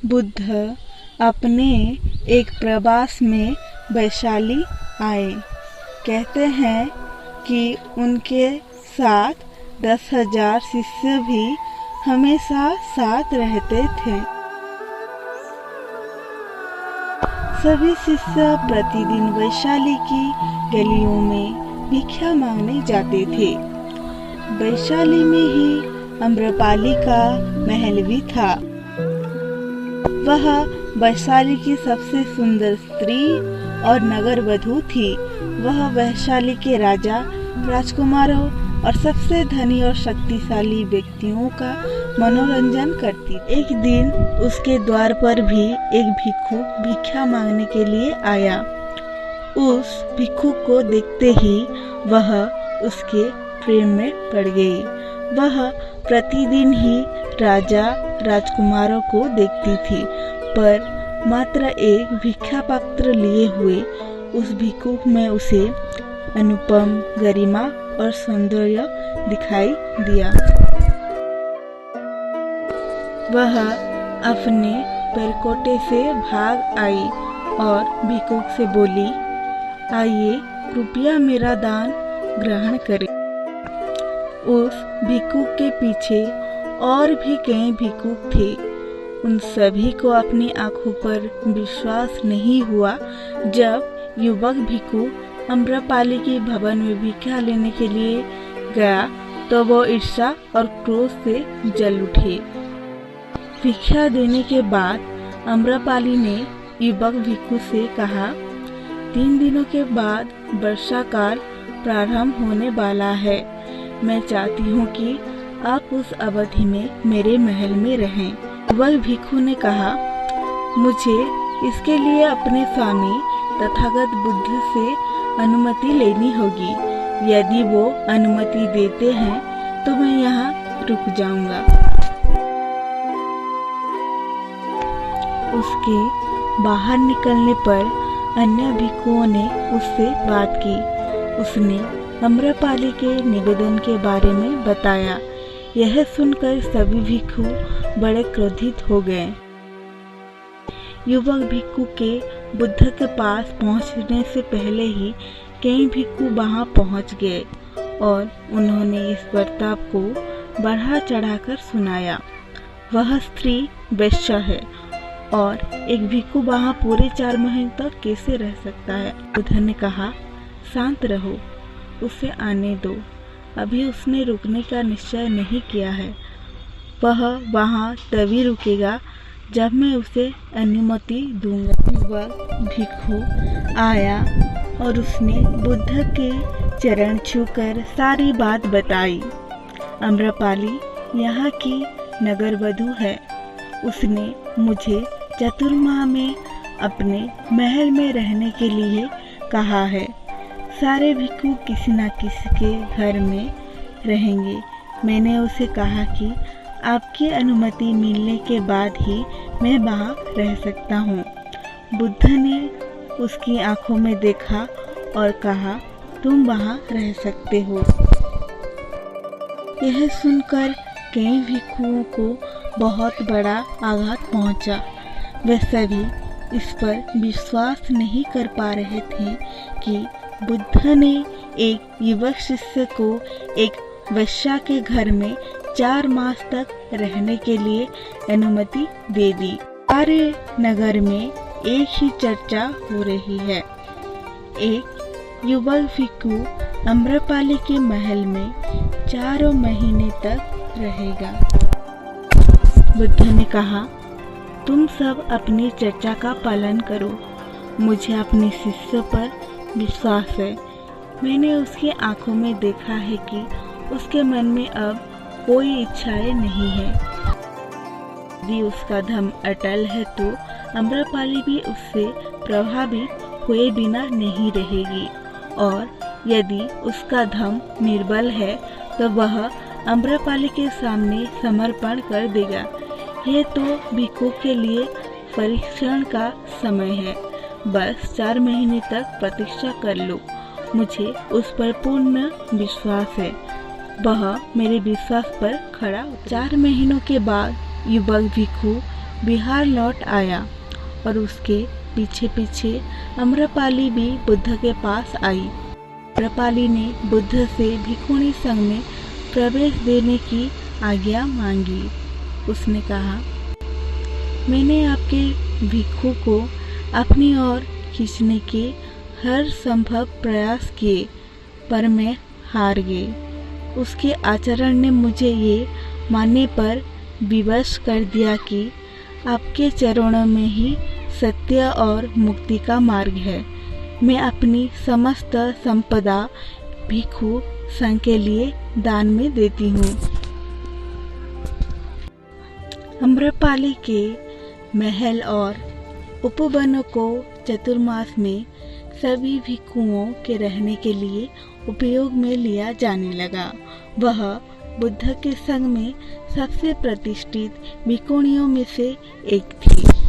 बुद्ध अपने एक प्रवास में वैशाली आए। कहते हैं कि उनके साथ 10,000 शिष्य भी हमेशा साथ रहते थे। सभी शिष्य प्रतिदिन वैशाली की गलियों में भिक्षा मांगने जाते थे। वैशाली में ही आम्रपाली का महल भी था। वह वैशाली की सबसे सुंदर स्त्री और नगर वधू थी। वह वैशाली के राजा, राजकुमारों और सबसे धनी और शक्तिशाली व्यक्तियों का मनोरंजन करती। एक दिन उसके द्वार पर भी एक भिक्षु भिक्षा मांगने के लिए आया। उस भिक्षु को देखते ही वह उसके प्रेम में पड़ गई। वह प्रतिदिन ही राजा राजकुमारों को देखती थी, पर मात्र एक भिक्षा पात्र लिए हुए उस भिक्षु में उसे अनुपम गरिमा और सौंदर्य दिखाई दिया। वह अपने परकोटे से भाग आई और भिक्षु से बोली, आइए कृपया मेरा दान ग्रहण करें। उस भिक्षु के पीछे और भी कई भिक्षु थे। उन सभी को अपनी आंखों पर विश्वास नहीं हुआ। जब युवक भिक्षु आम्रपाली के भवन में भिक्षा लेने के लिए गया तो वो ईर्ष्या और क्रोध से जल उठे। भिक्षा देने के बाद आम्रपाली ने युवक भिक्षु से कहा, 3 दिनों के बाद वर्षा काल प्रारंभ होने वाला है। मैं चाहती हूँ कि आप उस अवधि में मेरे महल में रहें। वह भिक्षु ने कहा, मुझे इसके लिए अपने स्वामी तथागत बुद्ध से अनुमति लेनी होगी। यदि वो अनुमति देते हैं तो मैं यहाँ रुक जाऊंगा। उसके बाहर निकलने पर अन्य भिक्षुओं ने उससे बात की। उसने आम्रपाली के निवेदन के बारे में बताया। यह सुनकर सभी भिक्षु बड़े क्रोधित हो गए। युवक भिक्षु के बुद्ध के पास पहुंचने से पहले ही कई भिक्षु वहां पहुंच गए और उन्होंने इस बर्ताव को बढ़ा चढ़ाकर सुनाया। वह स्त्री वेश्या है और एक भिक्षु वहां पूरे 4 महीने तक कैसे रह सकता है। बुद्ध ने कहा, शांत रहो, उसे आने दो। अभी उसने रुकने का निश्चय नहीं किया है। वह वहाँ तभी रुकेगा जब मैं उसे अनुमति दूंगा। युवक भिक्षु आया और उसने बुद्ध के चरण छूकर सारी बात बताई। आम्रपाली यहाँ की नगर वधू है। उसने मुझे चतुर्माह में अपने महल में रहने के लिए कहा है। सारे भिक्षु किसी न किसी के घर में रहेंगे। मैंने उसे कहा कि आपकी अनुमति मिलने के बाद ही मैं वहाँ रह सकता हूँ। बुद्ध ने उसकी आंखों में देखा और कहा, तुम वहाँ रह सकते हो। यह सुनकर कई भिक्षुओं को बहुत बड़ा आघात पहुँचा। वे सभी इस पर विश्वास नहीं कर पा रहे थे कि बुद्ध ने एक युवक शिष्य को एक वेश्या के घर में 4 मास तक रहने के लिए अनुमति दे दी। सारे नगर में एक ही चर्चा हो रही है। एक युवक भिक्षु आम्रपाली के महल में 4 महीने तक रहेगा। बुद्ध ने कहा, तुम सब अपनी चर्चा का पालन करो। मुझे अपने शिष्य पर विश्वास है। मैंने उसकी आंखों में देखा है कि उसके मन में अब कोई इच्छाएं नहीं है। यदि उसका धर्म अटल है तो आम्रपाली भी उससे प्रभावित हुए बिना नहीं रहेगी, और यदि उसका धर्म निर्बल है तो वह आम्रपाली के सामने समर्पण कर देगा। यह तो भिक्षु के लिए परीक्षण का समय है। बस 4 महीने तक प्रतीक्षा कर लो। मुझे उस पर पूर्ण विश्वास है। वह मेरे विश्वास पर खड़ा। 4 महीनों के बाद युवक भिक्षु बिहार लौट आया और उसके पीछे पीछे अम्रपाली भी बुद्ध के पास आई। अम्रपाली ने बुद्ध से भिक्षुणी संघ में प्रवेश देने की आज्ञा मांगी। उसने कहा, मैंने आपके भिक्षु को अपनी ओर खींचने के हर संभव प्रयास किए, पर मैं हार गई। उसके आचरण ने मुझे ये मानने पर विवश कर दिया कि आपके चरणों में ही सत्य और मुक्ति का मार्ग है। मैं अपनी समस्त संपदा भिक्षु संघ के लिए दान में देती हूँ। अम्रपाली के महल और उपवनों को चतुर्मास में सभी भिक्षुओं के रहने के लिए उपयोग में लिया जाने लगा। वह बुद्ध के संघ में सबसे प्रतिष्ठित भिक्षुणियों में से एक थी।